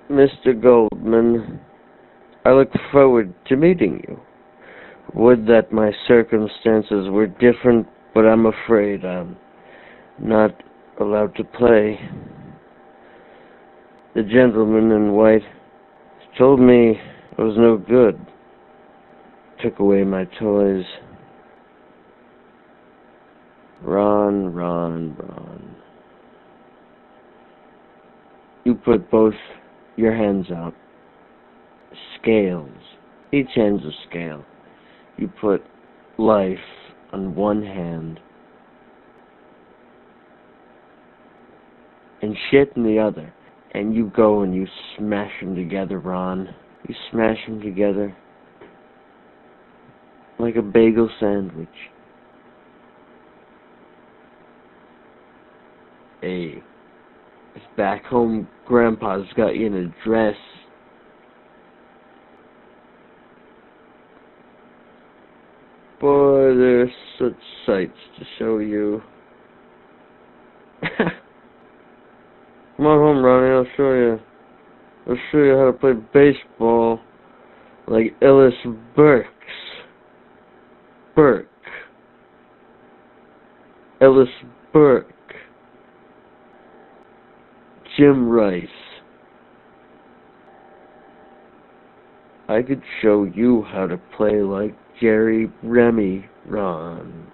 Mr. Goldman, I look forward to meeting you. Would that my circumstances were different, but I'm afraid I'm not allowed to play. The gentleman in white told me I was no good. Took away my toys. Ron, Ron, Ron. You put both your hands out. Scales. Each hand's a scale. You put life on one hand and shit in the other. And you go and you smash them together, Ron. You smash them together like a bagel sandwich. Hey, if back home Grandpa's got you in a dress, boy, there's such sights to show you. Come on home, Ronnie, I'll show you. I'll show you how to play baseball like Ellis Burks. Burke. Ellis Burke. Jim Rice. I could show you how to play like Jerry Remy, Ron.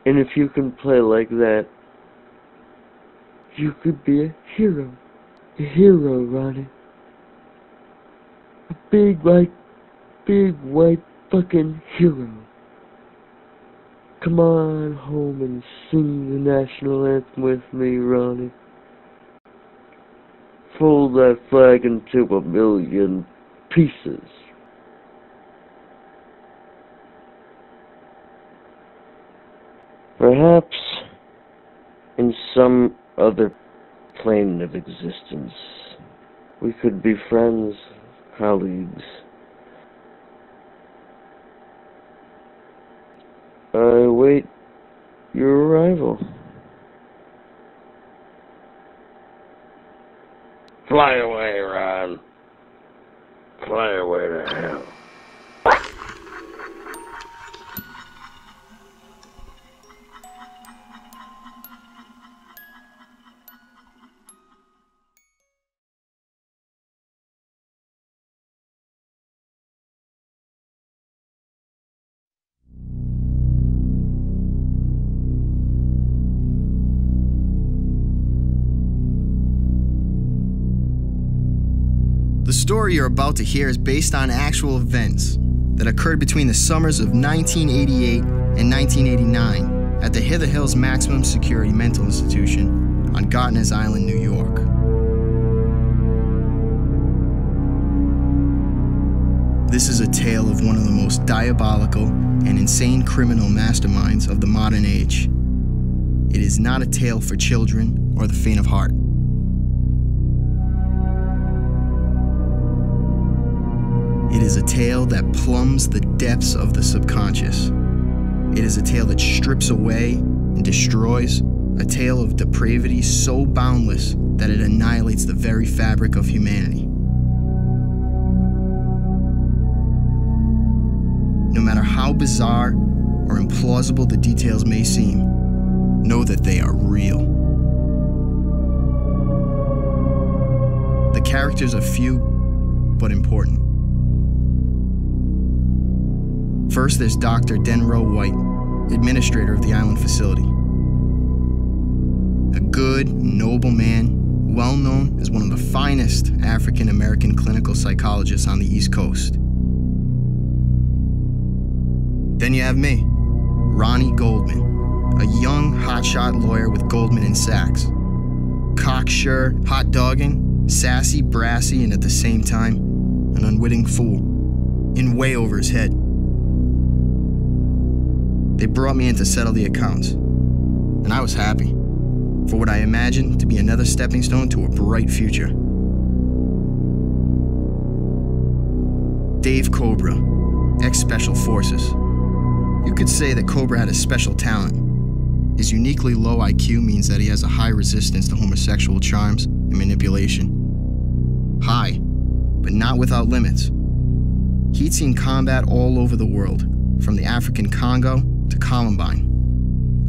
And if you can play like that, you could be a hero. A hero, Ronnie. A big white fucking hero. Come on home and sing the national anthem with me, Ronnie. Fold that flag into 1,000,000 pieces. Perhaps in some other plane of existence, we could be friends, colleagues. I await your arrival. Fly away, Ron. Fly away to hell. The story you're about to hear is based on actual events that occurred between the summers of 1988 and 1989 at the Hither Hills Maximum Security Mental Institution on Gartner's Island, New York. This is a tale of one of the most diabolical and insane criminal masterminds of the modern age. It is not a tale for children or the faint of heart. It is a tale that plumbs the depths of the subconscious. It is a tale that strips away and destroys, a tale of depravity so boundless that it annihilates the very fabric of humanity. No matter how bizarre or implausible the details may seem, know that they are real. The characters are few, but important. First, there's Dr. Denrow White, administrator of the island facility. A good, noble man, well known as one of the finest African-American clinical psychologists on the East Coast. Then you have me, Ronnie Goldman, a young, hotshot lawyer with Goldman & Sachs. Cocksure, hot-dogging, sassy, brassy, and at the same time, an unwitting fool, in way over his head. They brought me in to settle the accounts, and I was happy. for what I imagine to be another stepping stone to a bright future. Dave Cobra, ex-Special Forces. You could say that Cobra had a special talent. His uniquely low IQ means that he has a high resistance to homosexual charms and manipulation. High, but not without limits. He'd seen combat all over the world, from the African Congo to Columbine.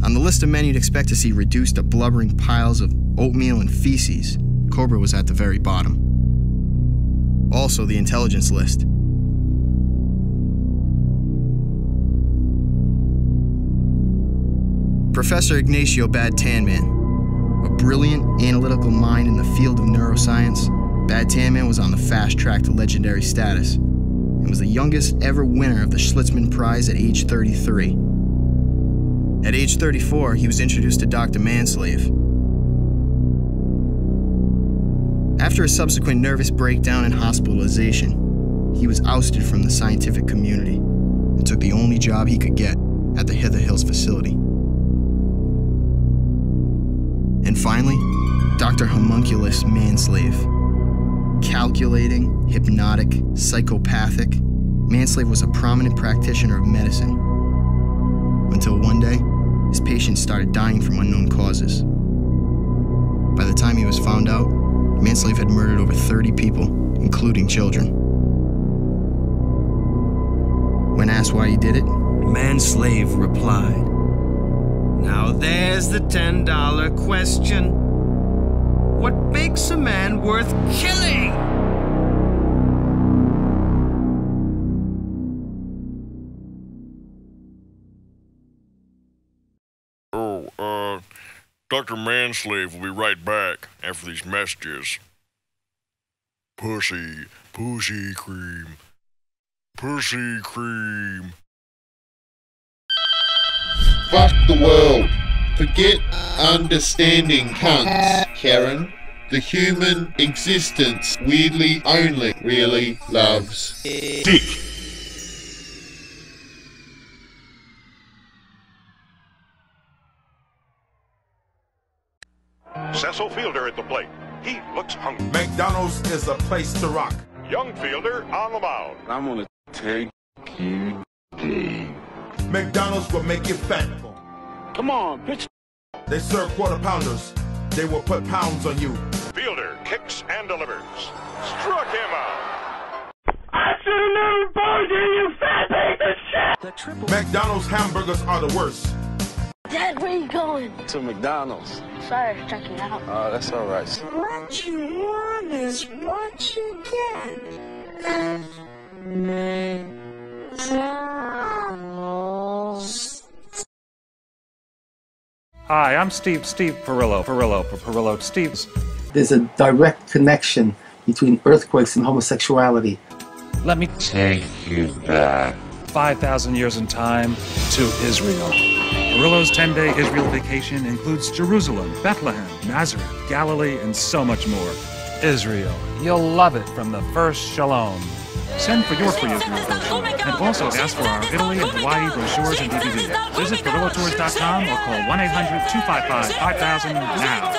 On the list of men you'd expect to see reduced to blubbering piles of oatmeal and feces, Cobra was at the very bottom. Also the intelligence list. Professor Ignacio Bad Tanman, a brilliant analytical mind in the field of neuroscience, Bad Tanman was on the fast track to legendary status and was the youngest ever winner of the Schlitzman Prize at age 33. At age 34, he was introduced to Dr. Manslave. After a subsequent nervous breakdown and hospitalization, he was ousted from the scientific community and took the only job he could get at the Hither Hills facility. And finally, Dr. Homunculus Manslave. Calculating, hypnotic, psychopathic, Manslave was a prominent practitioner of medicine. Until one day, his patients started dying from unknown causes. By the time he was found out, Manslave had murdered over 30 people, including children. When asked why he did it, Manslave replied, "Now there's the $10 question. What makes a man worth killing?" Dr. Manslave will be right back after these messages. Pussy, pussy cream, pussy cream. Fuck the world. Forget understanding cunts, Karen. The human existence weirdly only really loves dick. Cecil Fielder at the plate. He looks hungry. McDonald's is a place to rock. Young Fielder on the mound. I'm gonna take you deep. McDonald's will make you fat. Come on, pitch. They serve quarter pounders. They will put pounds on you. Fielder kicks and delivers. Struck him out. I should have never bought you, you fat piece of shit! McDonald's hamburgers are the worst. Dad, where you going? To McDonald's. Sorry for checking out. Oh, that's all right. What you want is what you get. McDonald's. Hi, I'm Steve Perillo, Steve's. There's a direct connection between earthquakes and homosexuality. Let me take you back 5,000 years in time to Israel. Perillo's 10-day Israel vacation includes Jerusalem, Bethlehem, Nazareth, Galilee, and so much more. Israel. You'll love it from the first Shalom. Send for your free Israel brochure, and also ask for our Italy and Hawaii brochures and DVDs. Visit PerilloTours.com or call 1-800-255-5000 now.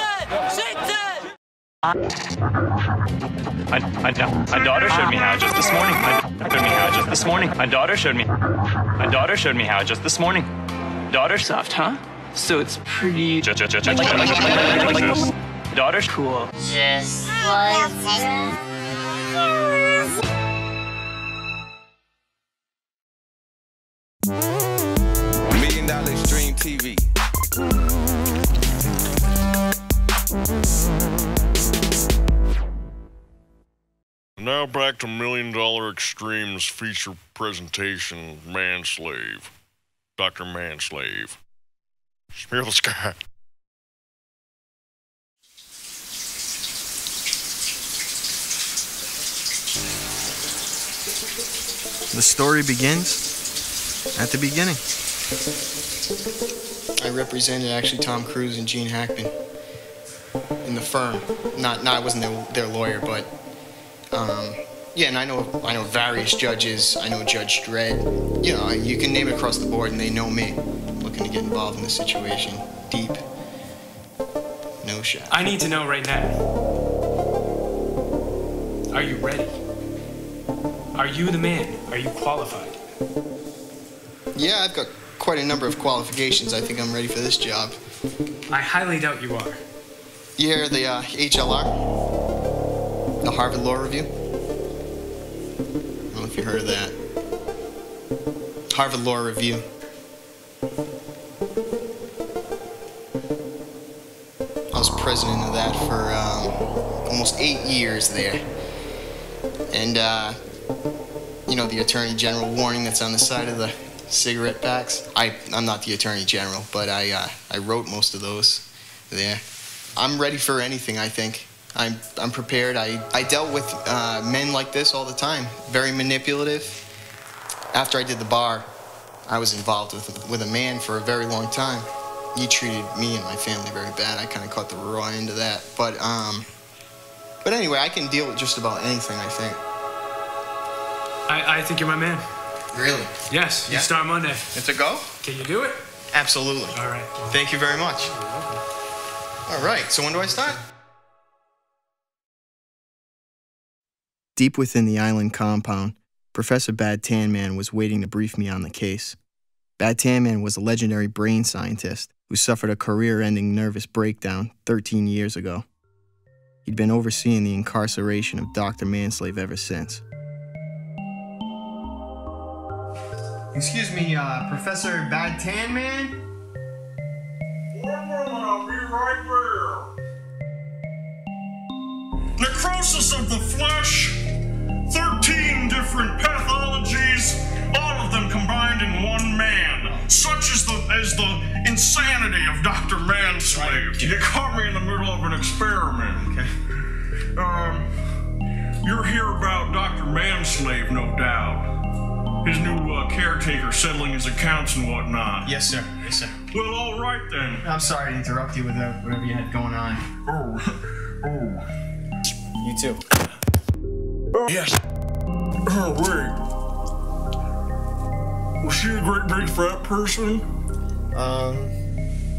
My daughter showed me how just this morning. My daughter showed me how just this morning. Daughter soft, huh? So it's pretty. Daughter's cool. Just like that. $1 million stream TV. Now back to $1 Million Extremes feature presentation, Manslave. Dr. Manslave. Smear the sky. The story begins at the beginning. I represented actually Tom Cruise and Gene Hackman in the firm. I wasn't their lawyer, but yeah, and I know various judges. I know Judge Dredd. You know, you can name it across the board, and they know me. Looking to get involved in the situation deep. No shot. I need to know right now. Are you ready? Are you the man? Are you qualified? Yeah, I've got quite a number of qualifications. I think I'm ready for this job. I highly doubt you are. You hear the HLR? The Harvard Law Review? I don't know if you heard of that. Harvard Law Review. I was president of that for almost 8 years there. And, you know, the Attorney General warning that's on the side of the cigarette packs? I'm not the Attorney General, but I wrote most of those there. I'm ready for anything, I think. I'm prepared. I dealt with men like this all the time, very manipulative. After I did the bar, I was involved with a man for a very long time. He treated me and my family very bad. I kind of caught the raw end of that. But anyway, I can deal with just about anything, I think. I think you're my man. Really? Yes, you start Monday. It's a go? Can you do it? Absolutely. All right. Well, thank you very much. All right, so when do I start? Deep within the island compound, Professor Bad Tan Man was waiting to brief me on the case. Bad Tan Man was a legendary brain scientist who suffered a career-ending nervous breakdown 13 years ago. He'd been overseeing the incarceration of Dr. Manslave ever since. Excuse me, Professor Bad Tan Man? I'll be right there. Necrosis of the flesh, 13 different pathologies, all of them combined in one man. Such is the insanity of Dr. Manslave. Right. You caught me in the middle of an experiment. Okay. You're here about Dr. Manslave, no doubt. His new caretaker settling his accounts and whatnot. Yes, sir. Yes, sir. Well, all right then. I'm sorry to interrupt you with whatever you had going on. Oh. You too. Yes. Oh, wait. Was she a great big fat person?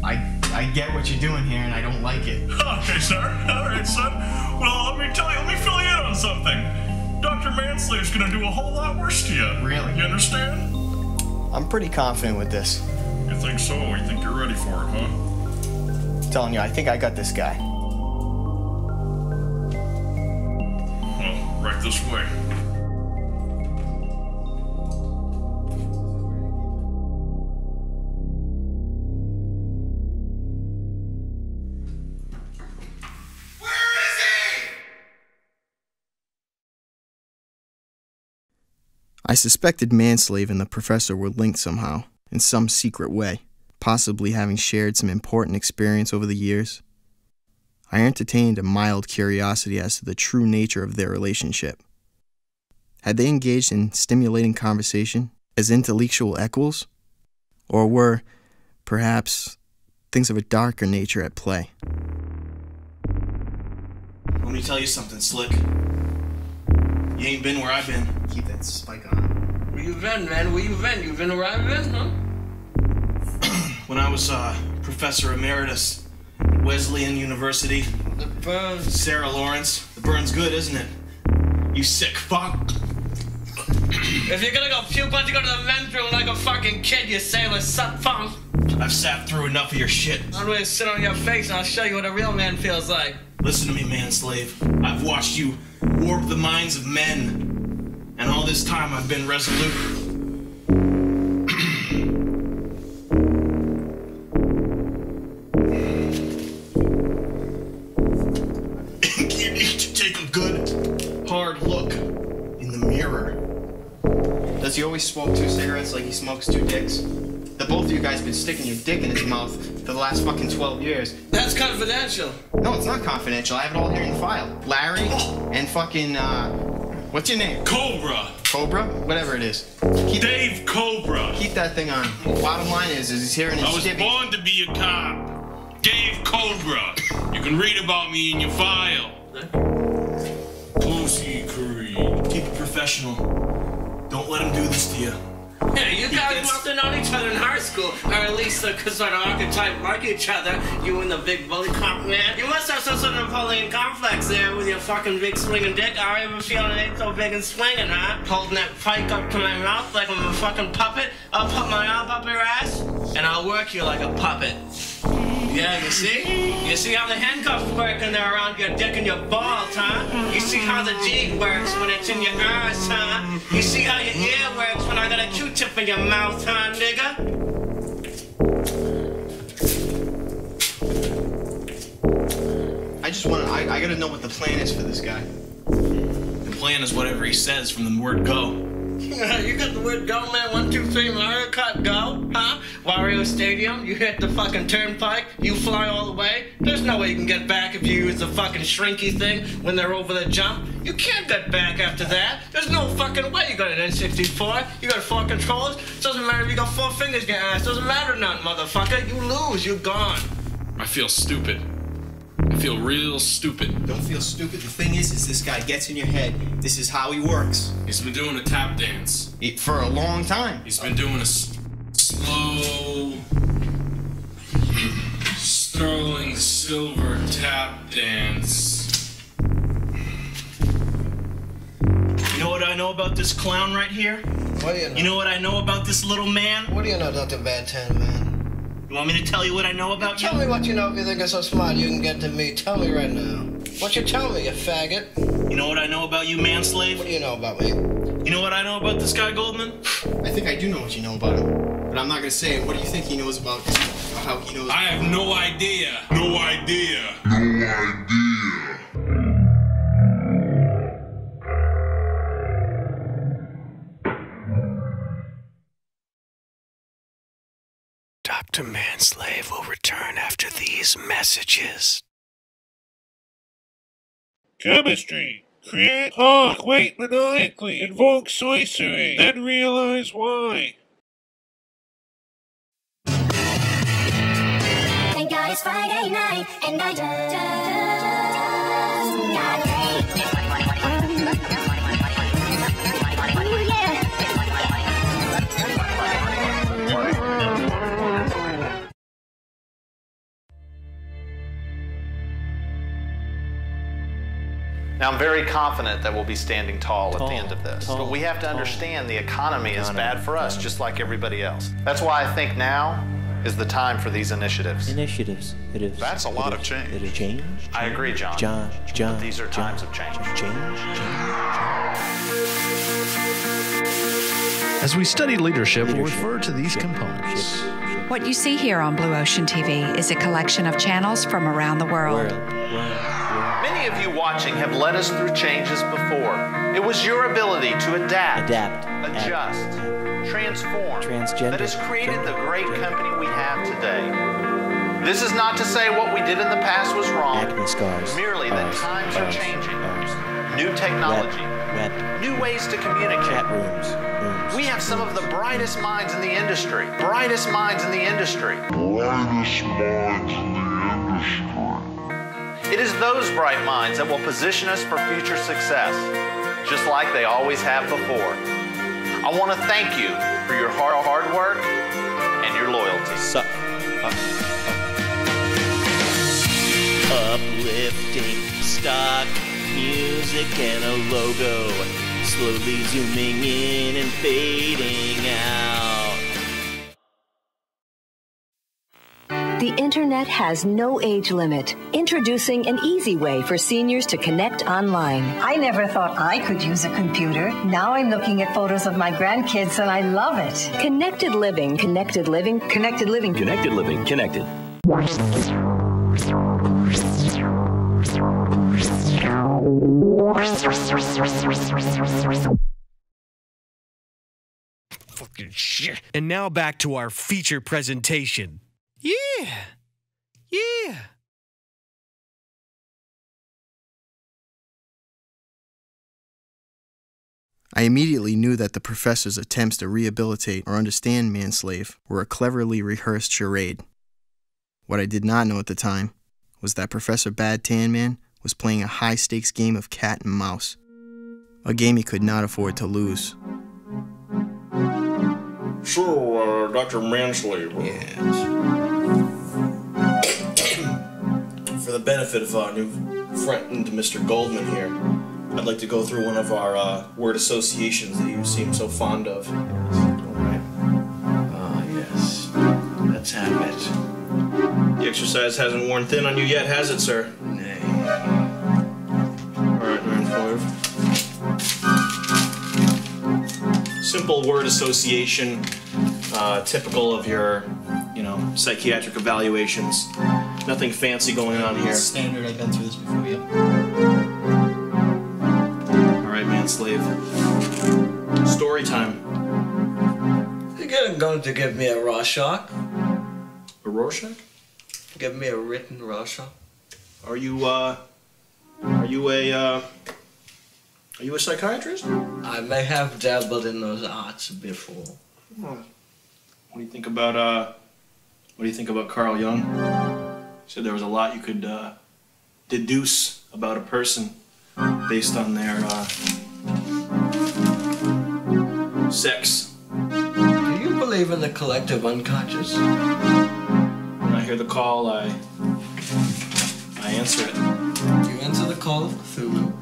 I get what you're doing here and I don't like it. Okay, sir. All right, son. Well, let me fill you in on something. Dr. Manslave's gonna do a whole lot worse to you. Really? You understand? I'm pretty confident with this. You think so? You think you're ready for it, huh? I'm telling you, I think I got this guy. Well, right this way. I suspected Manslave and the professor were linked somehow, in some secret way, possibly having shared some important experience over the years. I entertained a mild curiosity as to the true nature of their relationship. Had they engaged in stimulating conversation as intellectual equals? Or were, perhaps, things of a darker nature at play? Let me tell you something, Slick. You ain't been where I've been. Keep that spike on. Where you been, man? Where you been? You been where I've been, huh? When I was Professor Emeritus at Wesleyan University. The burns. Sarah Lawrence. The burn's good, isn't it? You sick fuck. If you're gonna go puke, why don't you go to the men's room like a fucking kid, you sailor suck funk? I've sat through enough of your shit. I'm ready to sit on your face and I'll show you what a real man feels like. Listen to me, Manslave. I've watched you warp the minds of men. And all this time I've been resolute. You need to take a good, hard look in the mirror. Does he always smoke 2 cigarettes like he smokes 2 dicks? The both of you guys been sticking your dick in his mouth for the last fucking 12 years. That's confidential. No, it's not confidential. I have it all here in the file. Larry and fucking, what's your name? Cobra. Cobra? Whatever it is. Dave Cobra. Keep that thing on. Bottom line is he's here in his I was born to be a cop. Dave Cobra. You can read about me in your file. Pussy Creed. Keep it professional. Don't let him do this to you. Yeah, you guys must have known each other in high school, or at least because sort of archetype like each other. You and the big bully cop man. You must have some sort of Napoleon complex there with your fucking big swinging dick. I ever feel it ain't so big and swinging, huh? Holding that pike up to my mouth like I'm a fucking puppet. I'll put my arm up your ass, and I'll work you like a puppet. Yeah, you see? You see how the handcuffs work when they're around your dick and your balls, huh? You see how the G works when it's in your ass, huh? You see how your ear works when I got a Q-tip in your mouth, huh, nigga? I gotta know what the plan is for this guy. The plan is whatever he says from the word go. You got the word go, man. 1, 2, 3, Mario Kart, go, huh? Wario Stadium, you hit the fucking turnpike, you fly all the way. There's no way you can get back if you use the fucking shrinky thing when they're over the jump. You can't get back after that. There's no fucking way. You got an N64, you got 4 controllers. Doesn't matter if you got 4 fingers in your ass. Doesn't matter nothing, motherfucker. You lose, you're gone. I feel stupid. I feel real stupid. Don't feel stupid. The thing is this guy gets in your head. This is how he works. He's been doing a tap dance. For a long time. He's been doing a slow, sterling silver tap dance. You know what I know about this clown right here? What do you know? You know what I know about this little man? What do you know, Dr. Badtan, man? You want me to tell you what I know about you? Tell me what you know if you think I'm so smart you can get to me. Tell me right now. What you tell me, you faggot? You know what I know about you, Manslave? What do you know about me? You know what I know about this guy, Goldman? I think I do know what you know about him. But I'm not gonna say it. What do you think he knows about how he knows? I have no idea. No idea. No idea. Dr. Manslave will return after these messages. Chemistry. Create, talk, wait maniacally, invoke sorcery, then realize why. Thank God it's Friday night, and I just got paid. Ooh, yeah. Now, I'm very confident that we'll be standing tall at the end of this. But we have to understand the economy is bad for us, just like everybody else. That's why I think now is the time for these initiatives. Initiatives. It is. That's a lot of change. It is change. I agree, John. But these are times of change. As we study leadership, we'll refer to these components. What you see here on Blue Ocean TV is a collection of channels from around the world. Many of you watching have led us through changes before. It was your ability to adapt, adjust, transform, that has created the great company we have today. This is not to say what we did in the past was wrong, merely that times are changing. New technology, new ways to communicate. Chat rooms. We have some of the brightest minds in the industry. Brightest minds in the industry. It is those bright minds that will position us for future success, just like they always have before. I want to thank you for your hard work and your loyalty. Uplifting stock music and a logo, slowly zooming in and fading out. The internet has no age limit. Introducing an easy way for seniors to connect online. I never thought I could use a computer. Now I'm looking at photos of my grandkids and I love it. Connected living, connected living, connected living. Connected living, connected. Fucking shit. And now back to our feature presentation. Yeah. I immediately knew that the professor's attempts to rehabilitate or understand Manslave were a cleverly rehearsed charade. What I did not know at the time was that Professor Bad Tan Man was playing a high-stakes game of cat and mouse, a game he could not afford to lose. So, Dr. Manslave. Yes. For the benefit of our new friend, Mr. Goldman here, I'd like to go through one of our word associations that you seem so fond of. Yes. All right. Yes. Let's have it. The exercise hasn't worn thin on you yet, has it, sir? Nay. All right, Manslave. Simple word association, typical of your, psychiatric evaluations. Nothing fancy going on here. Standard, I've been through this before, yep. All right, Manslave. Story time. You're going to give me a Rorschach? A Rorschach? Give me a written Rorschach? Are you a psychiatrist? I may have dabbled in those arts before. What do you think about Carl Jung? He said there was a lot you could deduce about a person based on their sex. Do you believe in the collective unconscious? When I hear the call, I answer it. You answer the call of Cthulhu?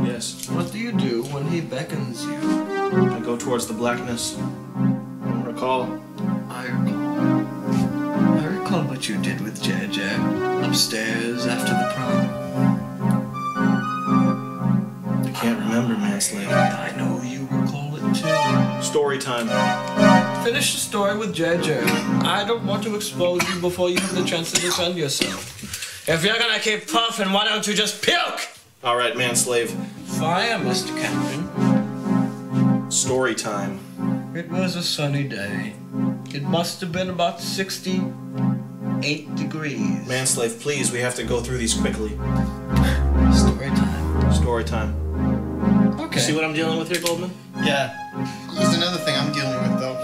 Yes. What do you do when he beckons you? I go towards the blackness. I recall. I recall what you did with JJ upstairs after the prom. I can't remember, Manslave. I know you recall it too. Story time. Finish the story with JJ. I don't want to expose you before you have the chance to defend yourself. If you're gonna keep puffing, why don't you just puke? All right, Manslave. Fire, Mr. Captain. Story time. It was a sunny day. It must have been about 68 degrees. Manslave, please, we have to go through these quickly. Story time. Story time. Okay. See what I'm dealing with here, Goldman? Yeah. There's another thing I'm dealing with, though.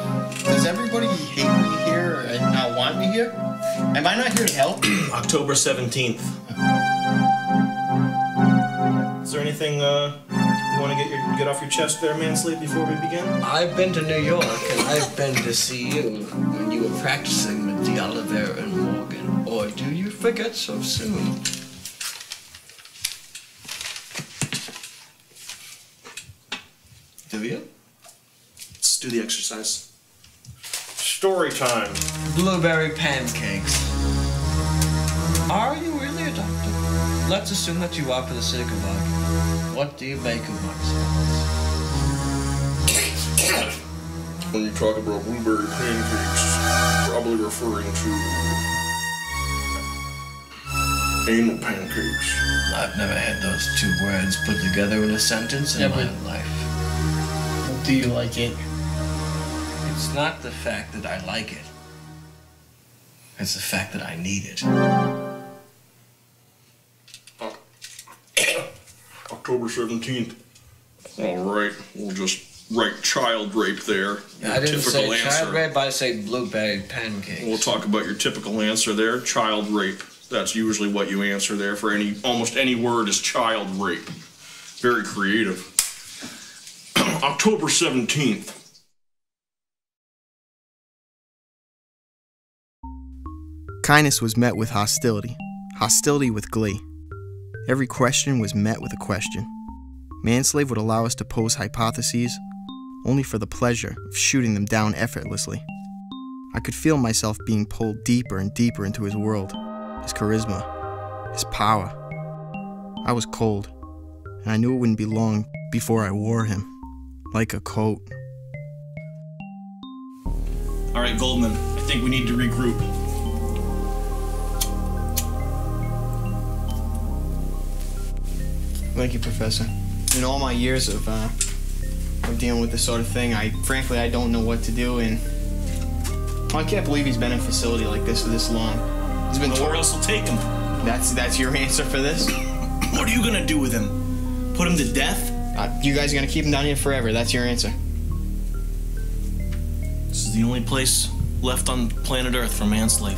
Does everybody hate me here or not want me here? Am I not here to help? October 17th. Is there anything you want to get off your chest there, Manslave, before we begin? I've been to New York, and I've been to see you when you were practicing with the Oliver and Morgan. Or do you forget so soon? Do you? Let's do the exercise. Story time. Blueberry pancakes. Are you really a doctor? Let's assume that you are for the sake of argument. What do you make of myself? When you talk about blueberry pancakes, probably referring to anal pancakes. I've never had those two words put together in a sentence in my life. Do you like it? It's not the fact that I like it. It's the fact that I need it. October 17th. All right, we'll just write child rape there. I didn't say child rape, I say blueberry pancakes. We'll talk about your typical answer there, child rape. That's usually what you answer there for almost any word is child rape. Very creative. October 17th. Kindness was met with hostility, hostility with glee. Every question was met with a question. Manslave would allow us to pose hypotheses only for the pleasure of shooting them down effortlessly. I could feel myself being pulled deeper and deeper into his world, his charisma, his power. I was cold, and I knew it wouldn't be long before I wore him, like a coat. All right, Goldman, I think we need to regroup. Thank you, Professor. In all my years of dealing with this sort of thing, frankly, I don't know what to do, and I can't believe he's been in a facility like this for this long. He's been where else will take him? That's your answer for this? What are you gonna do with him? Put him to death? You guys are gonna keep him down here forever. That's your answer. This is the only place left on planet Earth for Manslave.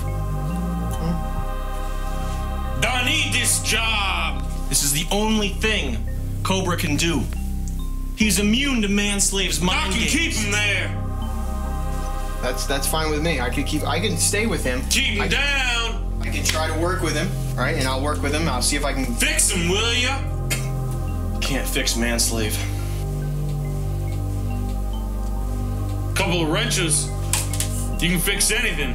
I need this job! This is the only thing Cobra can do. He's immune to Manslave's mind games. I can keep him there! That's fine with me. I can stay with him. Keep him down. I can try to work with him, all right? And I'll work with him. I'll see if I can fix him, will ya? Can't fix Manslave. Couple of wrenches. You can fix anything.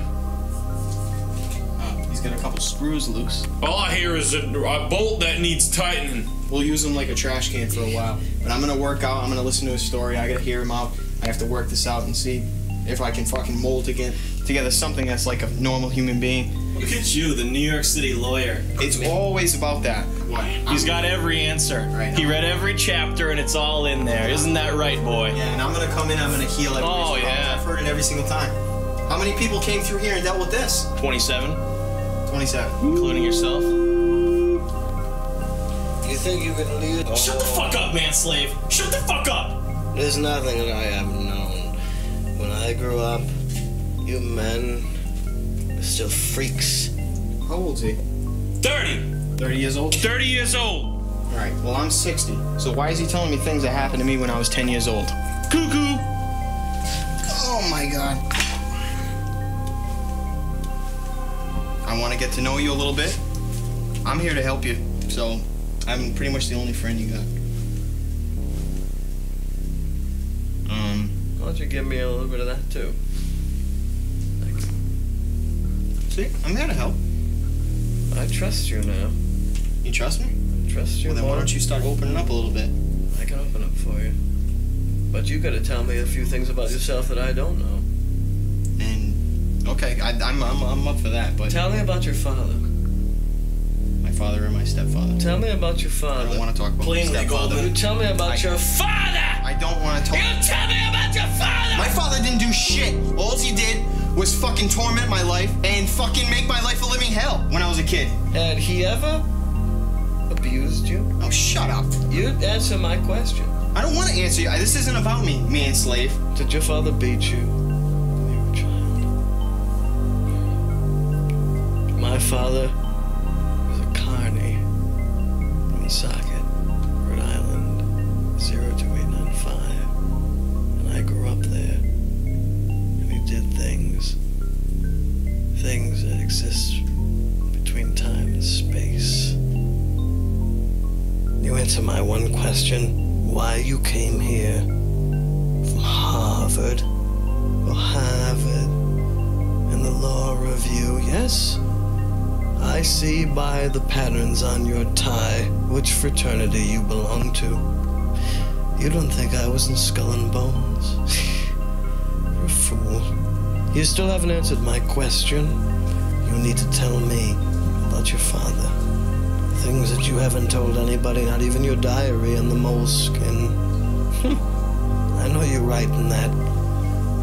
He's got a couple screws loose. All I hear is a bolt that needs tightening. We'll use him like a trash can for a while. But I'm gonna work out. I'm gonna listen to his story. I gotta hear him out. I have to work this out and see if I can fucking mold together something that's like a normal human being. Look at you, the New York City lawyer. It's always about that. He's got every answer. Right. He read every chapter and it's all in there. Isn't that right, boy? Yeah, and I'm gonna come in, I'm gonna heal everybody's problems. Yeah. I've heard it every single time. How many people came through here and dealt with this? 27. 27. Including yourself? You think you can lead? Shut the fuck up, Manslave! Shut the fuck up! There's nothing that I haven't known. When I grew up, you men were still freaks. How old's he? 30. 30 years old? 30 years old. All right, well, I'm 60. So why is he telling me things that happened to me when I was 10 years old? Cuckoo! Oh, my God. I want to get to know you a little bit. I'm here to help you, so I'm pretty much the only friend you got. Why don't you give me a little bit of that, too? See, I'm here to help. I trust you now. You trust me? I trust you. Well, then why don't you start opening up a little bit? I can open up for you. But you gotta tell me a few things about yourself that I don't know. And, okay, I'm up for that, but... Tell me about your father. My father and my stepfather. Tell me about your father. I don't want to talk about my stepfather. You tell me about your father! I don't want to talk... You tell me about your father! My father didn't do shit. All he did was fucking torment my life and fucking make my life a living hell when I was a kid. Had he ever abused you? Oh, shut up. You answer my question. I don't want to answer you. This isn't about me, Manslave. Did your father beat you when you were a child? My father was a carny from Socket, Rhode Island, 02895. And I grew up there. And he did things that exist between time and space. You answer my one question. Why you came here from Harvard or Harvard and the law review, yes? I see by the patterns on your tie which fraternity you belong to. You don't think I was in Skull and Bones? You're a fool. You still haven't answered my question. You need to tell me about your father. Things that you haven't told anybody, not even your diary and the moleskin. I know you're right in that.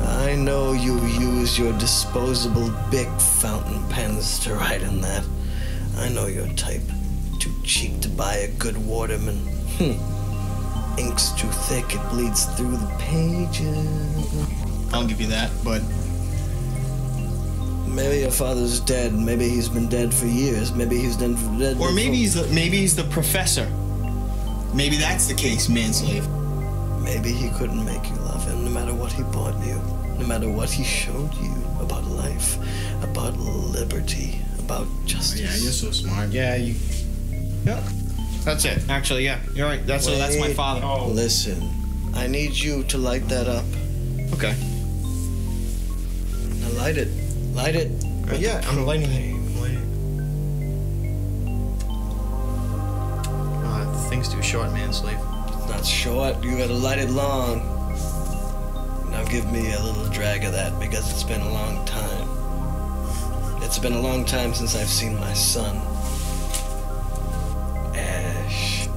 I know you use your disposable Bic fountain pens to write in that. I know your type. Too cheap to buy a good Waterman. Ink's too thick, it bleeds through the pages. I'll give you that, but... Maybe your father's dead. Maybe he's been dead for years. Maybe he's dead. Or maybe he's the professor. Maybe that's the case, Manslave. Maybe he couldn't make you love him, no matter what he bought you, no matter what he showed you about life, about liberty, about justice. Oh, yeah, you're so smart. Yeah, you. Yeah, that's it. Actually, yeah, you're right. That's my father. Oh. Listen, I need you to light that up. Okay. Now light it. Light it. Yeah, I'm lighting it. The thing's too short, Manslave. It's not short. You gotta light it long. Now give me a little drag of that because it's been a long time. It's been a long time since I've seen my son. Ash.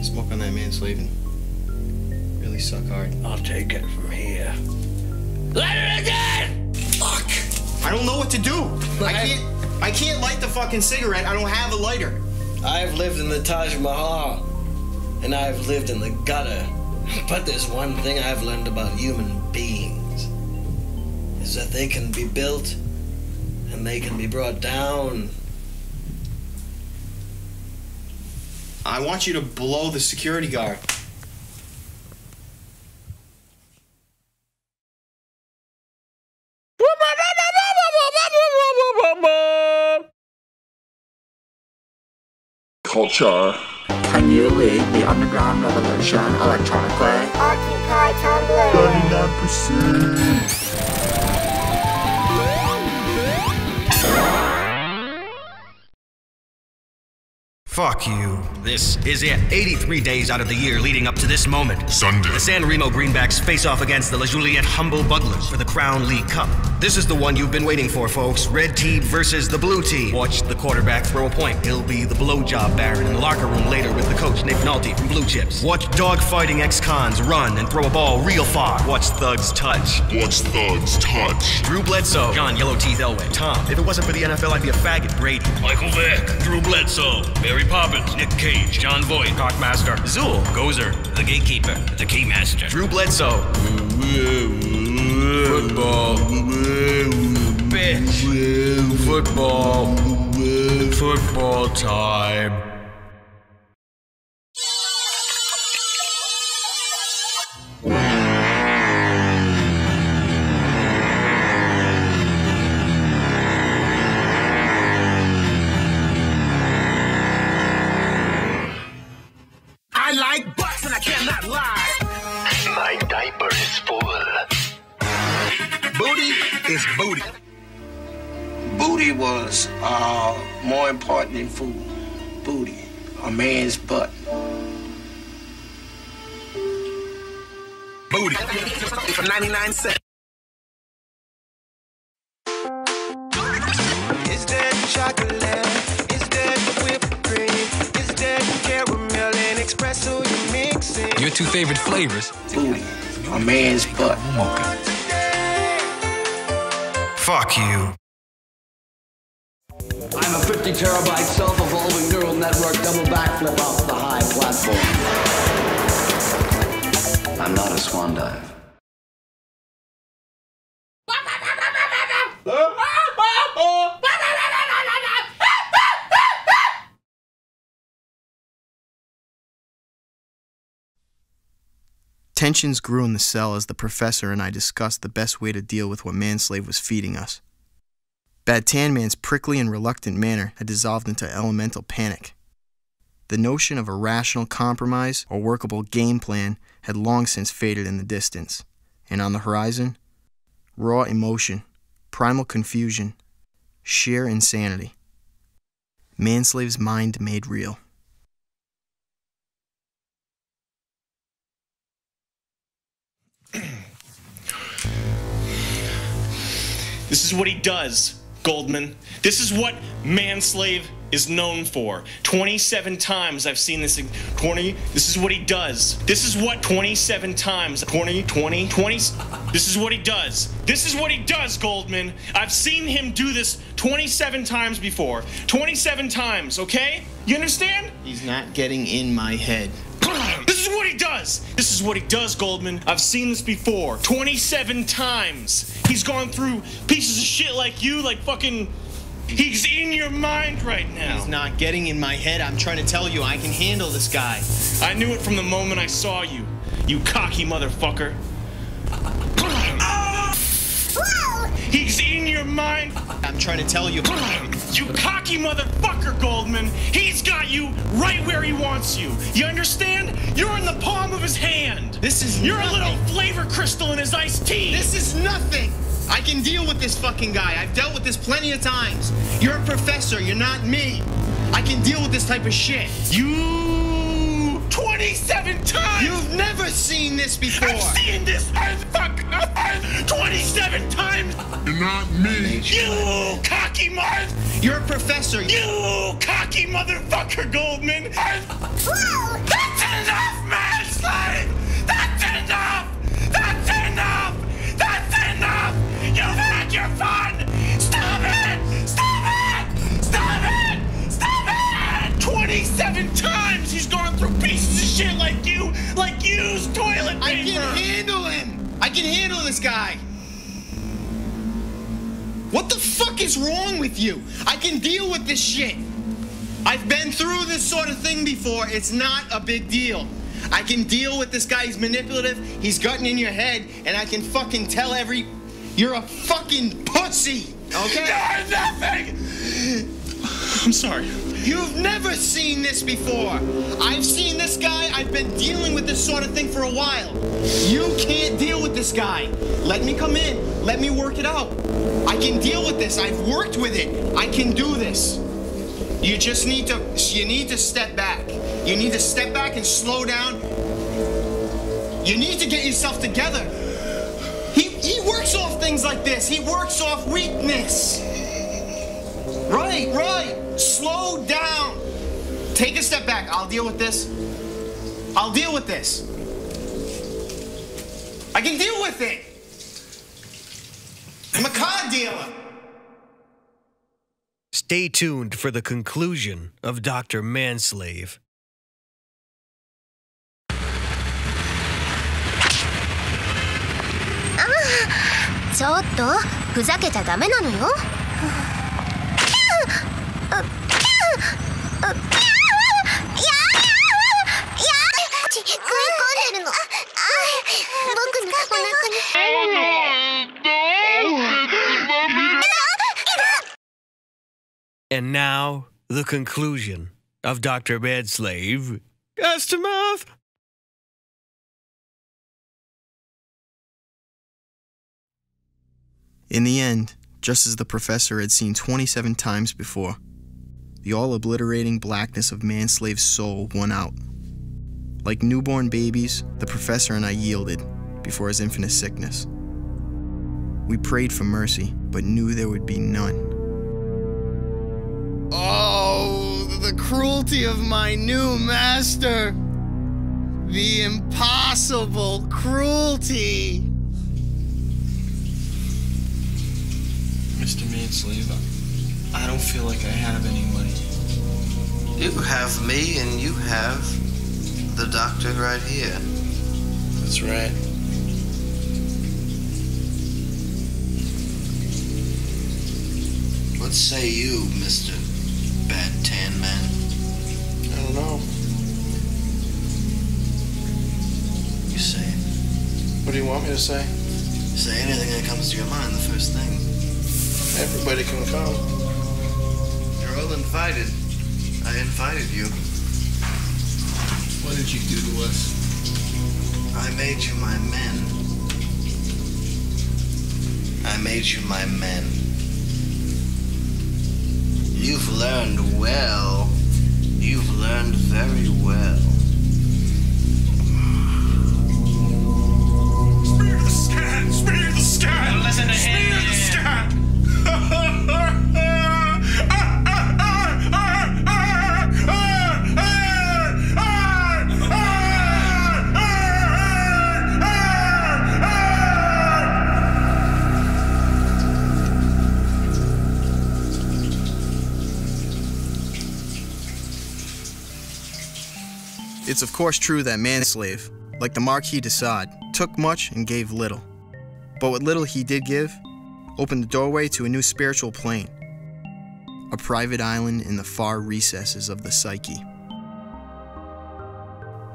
Smoke on that, Manslave, and really suck hard. I'll take it from here. Light it again! Fuck! I don't know what to do. I can't light the fucking cigarette. I don't have a lighter. I've lived in the Taj Mahal, and I've lived in the gutter. But there's one thing I've learned about human beings, is that they can be built, and they can be brought down. I want you to blow the security guard. culture. Can you lead the underground revolution electronically? Occupy Tumblr. 99%. Fuck you. This is it. 83 days out of the year leading up to this moment. Sunday. The San Remo Greenbacks face off against the La Juliette Humble Buglers for the Crown League Cup. This is the one you've been waiting for, folks. Red team versus the blue team. Watch the quarterback throw a point. He'll be the blowjob baron in the locker room later with the coach, Nick Nolte from Blue Chips. Watch dog-fighting ex-cons run and throw a ball real far. Watch thugs touch. Watch thugs touch. Drew Bledsoe. John Yellow Teeth Elway. Tom. If it wasn't for the NFL, I'd be a faggot. Brady. Michael Vick. Drew Bledsoe. Mary Poppins. Nick Cage. John Voight. Cockmaster. Zool. Gozer. The Gatekeeper. The Keymaster. Drew Bledsoe. Football. Bitch. Football. Football time. I like butts and I cannot lie. My diaper is full. Booty is booty. Booty was more important than food. Booty, a man's butt. Booty for 99 cents. Is that chocolate? Is that whipped cream? Is that caramel and espresso you're mixing? Your two favorite flavors. Booty, a man's butt. Fuck you. I'm a 50 terabyte self-evolving neural network double backflip off the high platform. I'm not a swan dive. Tensions grew in the cell as the professor and I discussed the best way to deal with what Manslave was feeding us. Bad Tan Man's prickly and reluctant manner had dissolved into elemental panic. The notion of a rational compromise or workable game plan had long since faded in the distance, and on the horizon, raw emotion, primal confusion, sheer insanity. Manslave's mind made real. This is what he does, Goldman. This is what Manslave is known for. 27 times I've seen this. This is what he does. This is what 27 times. 20. This is what he does. This is what he does, Goldman. I've seen him do this 27 times before. 27 times, okay? You understand? He's not getting in my head. This is what he does. This is what he does, Goldman. I've seen this before. 27 times. He's gone through pieces of shit like you, like fucking... He's in your mind right now. He's not getting in my head. I'm trying to tell you, I can handle this guy. I knew it from the moment I saw you, you cocky motherfucker. He's in your mind. I'm trying to tell you. You cocky motherfucker, Goldman. He's got you right where he wants you. You understand? You're in the palm of his hand. This is You're nothing. a little flavor crystal in his iced tea. This is nothing. I can deal with this fucking guy. I've dealt with this plenty of times. You're a professor. You're not me. I can deal with this type of shit. You 27 times. You've never seen this before. I've seen this 27 times. You're not me. You cocky mother. You're a professor. You cocky motherfucker, Goldman. That's enough, Manslave. That's enough. That's enough. That's enough. You've had your fun. Stop it. Stop it. Stop it. Stop it. 27 times he's gone through pieces of shit like used toilet paper. I can handle him. I can handle this guy. What the fuck is wrong with you? I can deal with this shit. I've been through this sort of thing before. It's not a big deal. I can deal with this guy. He's manipulative. He's gotten in your head, and I can fucking tell you're a fucking pussy. Okay? You're nothing. I'm sorry. You've never seen this before. I've seen this guy. I've been dealing with this sort of thing for a while. You can't deal with this guy. Let me come in. Let me work it out. I can deal with this. I've worked with it. I can do this. You just need to step back. You need to step back and slow down. You need to get yourself together. He works off things like this. He works off weakness. Right. Slow down. Take a step back. I'll deal with this. I'll deal with this. I can deal with it. I'm a car dealer. Stay tuned for the conclusion of Dr. Manslave. ちょっとふざけちゃダメなのよ。And now, the conclusion of Dr. Manslave. Aftermath. In the end, just as the professor had seen 27 times before, the all-obliterating blackness of Manslave's soul won out. Like newborn babies, the professor and I yielded before his infinite sickness. We prayed for mercy, but knew there would be none. Oh, the cruelty of my new master! The impossible cruelty! Mr. Manslave, I don't feel like I have any money. You have me and you have the doctor right here. That's right. What say you, Mr. Bad Tan Man? I don't know. You say it. What do you want me to say? Say anything that comes to your mind, the first thing. Everybody can come. You're all invited. I invited you. What did you do to us? I made you my men. I made you my men. You've learned well. You've learned very well. Spear the scat! Spear the scat! Don't listen to him. Spear the scat! It's of course true that Manslave, like the Marquis de Sade, took much and gave little. But what little he did give opened the doorway to a new spiritual plane, a private island in the far recesses of the psyche.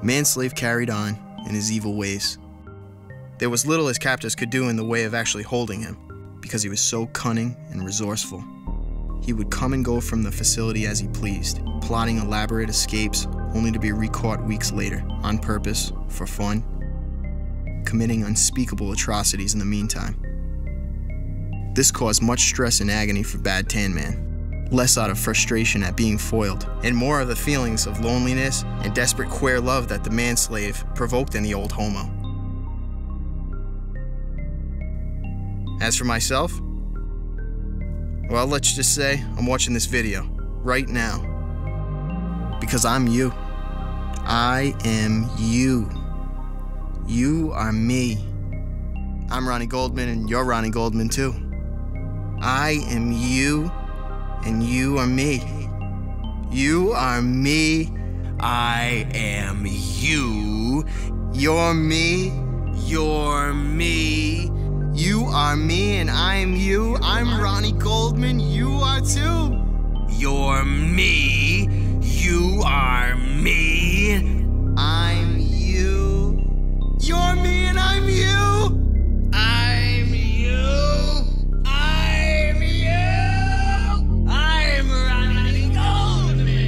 Manslave carried on in his evil ways. There was little his captors could do in the way of actually holding him, because he was so cunning and resourceful. He would come and go from the facility as he pleased, plotting elaborate escapes only to be recaught weeks later, on purpose, for fun, committing unspeakable atrocities in the meantime. This caused much stress and agony for Bad Tan Man, less out of frustration at being foiled, and more of the feelings of loneliness and desperate queer love that the Manslave provoked in the old homo. As for myself, well, let's just say I'm watching this video right now because I'm you. I am you. You are me. I'm Ronnie Goldman and you're Ronnie Goldman too. I am you and you are me. You are me. I am you. You're me. You're me. You are me and I am you. I'm Ronnie Goldman. You are too. You're me. You are me. I'm you. You're me and I'm you. I'm you. I'm you. I'm Ronnie Goldman.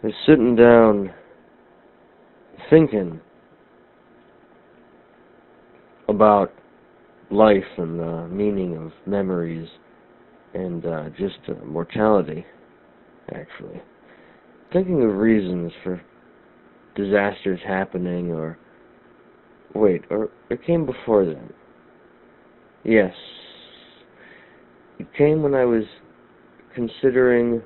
was sitting down thinking about life and the meaning of memories and just mortality, actually. Thinking of reasons for disasters happening, or it came before then. Yes. It came when I was considering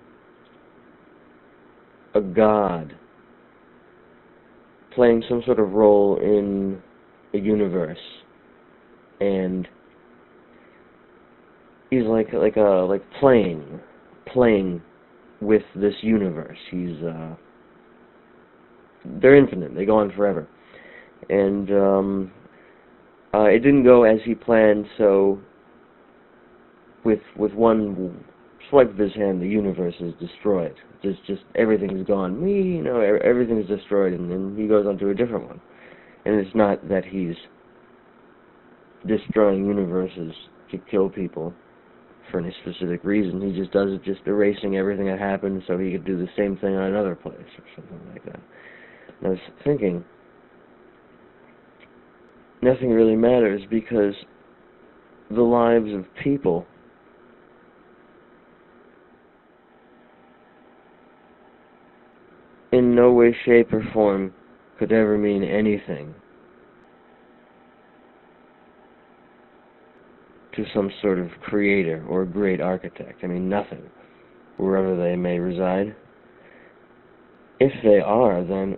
a god playing some sort of role in a universe, and he's like playing with this universe. They're infinite. They go on forever, and it didn't go as he planned. So with one swipe of his hand, the universe is destroyed. Just everything's gone. Everything's destroyed, and then he goes on to a different one. And it's not that he's destroying universes to kill people for any specific reason. He just does it, just erasing everything that happened so he could do the same thing on another place or something like that. And I was thinking, nothing really matters because the lives of people in no way, shape, or form could ever mean anything to some sort of creator or great architect. I mean, nothing, wherever they may reside. If they are, then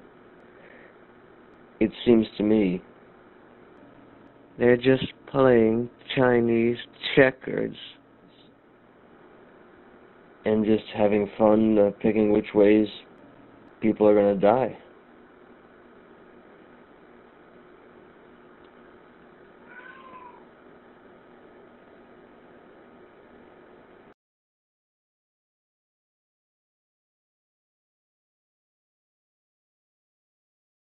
it seems to me they're just playing Chinese checkers and just having fun picking which ways people are going to die.